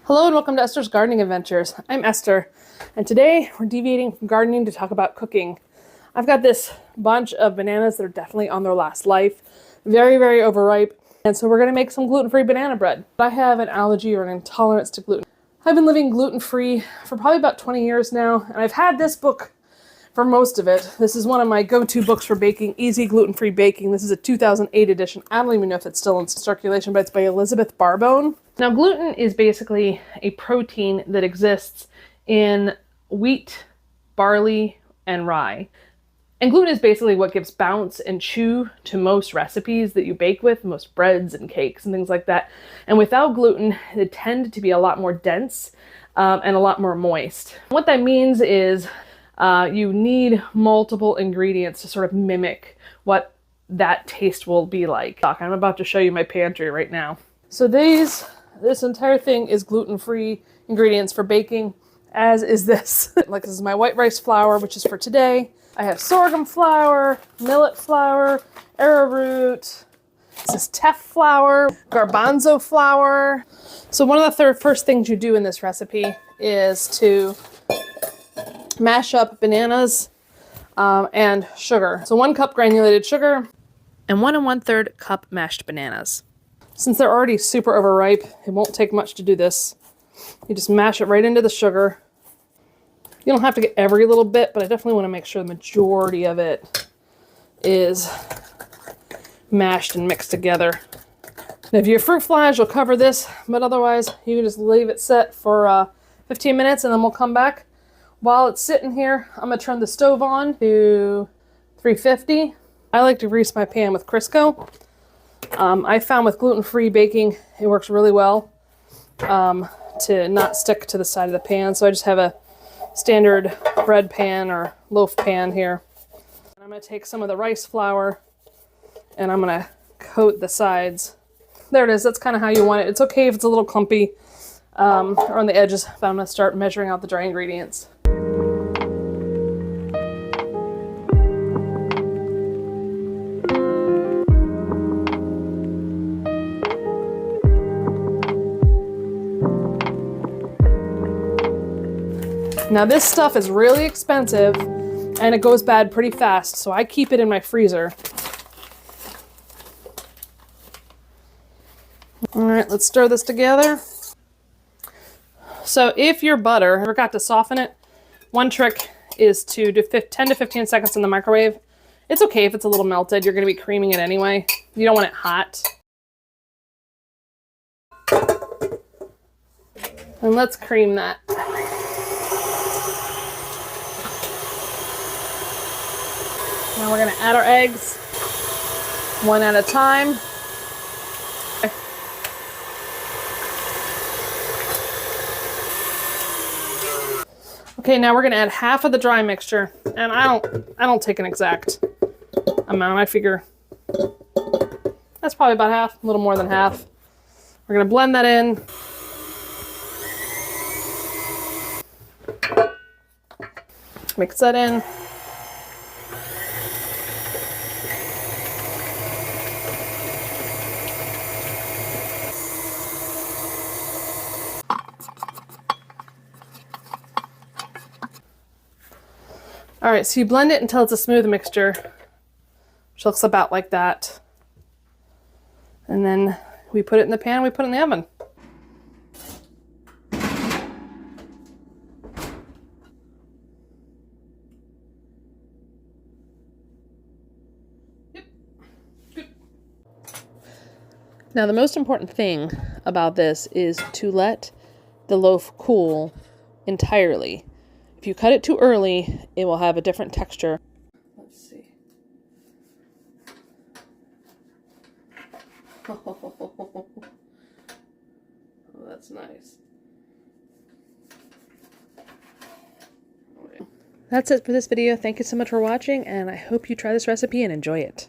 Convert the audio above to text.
Hello and welcome to Esther's Gardening Adventures. I'm Esther, and today we're deviating from gardening to talk about cooking. I've got this bunch of bananas that are definitely on their last life, very, very overripe, and so we're going to make some gluten-free banana bread. I have an allergy or an intolerance to gluten. I've been living gluten-free for probably about 20 years now, and I've had this book for most of it. This is one of my go-to books for baking, Easy Gluten-Free Baking. This is a 2008 edition. I don't even know if it's still in circulation, but it's by Elizabeth Barbone. Now, gluten is basically a protein that exists in wheat, barley, and rye. And gluten is basically what gives bounce and chew to most recipes that you bake with, most breads and cakes and things like that. And without gluten, they tend to be a lot more dense and a lot more moist. What that means is you need multiple ingredients to sort of mimic what that taste will be like. I'm about to show you my pantry right now. So this entire thing is gluten-free ingredients for baking, as is this. Like, this is my white rice flour, which is for today. I have sorghum flour, millet flour, arrowroot. This is teff flour, garbanzo flour. So one of the first things you do in this recipe is to mash up bananas and sugar. So 1 cup granulated sugar and 1 1/3 cup mashed bananas. Since they're already super overripe, it won't take much to do this. You just mash it right into the sugar. You don't have to get every little bit, but I definitely want to make sure the majority of it is mashed and mixed together. Now, if you have fruit flies, you'll cover this, but otherwise you can just leave it set for 15 minutes and then we'll come back. While it's sitting here, I'm going to turn the stove on to 350. I like to grease my pan with Crisco. I found with gluten-free baking, it works really well to not stick to the side of the pan. So I just have a standard bread pan or loaf pan here. And I'm going to take some of the rice flour and I'm going to coat the sides. There it is. That's kind of how you want it. It's okay if it's a little clumpy or on the edges, but I'm going to start measuring out the dry ingredients. Now, this stuff is really expensive and it goes bad pretty fast, so I keep it in my freezer. All right, let's stir this together. So if your butter forgot to soften it, one trick is to do 10 to 15 seconds in the microwave. It's okay if it's a little melted. You're going to be creaming it anyway. You don't want it hot. And let's cream that. Now we're going to add our eggs, one at a time. Okay, now we're going to add half of the dry mixture, and I don't take an exact amount. I figure that's probably about half, a little more than half. We're going to blend that in. Mix that in. All right, so you blend it until it's a smooth mixture, which looks about like that. And then we put it in the pan, we put it in the oven. Yep. Good. Now, the most important thing about this is to let the loaf cool entirely. If you cut it too early, it will have a different texture. Let's see. Oh, that's nice. That's it for this video. Thank you so much for watching, and I hope you try this recipe and enjoy it.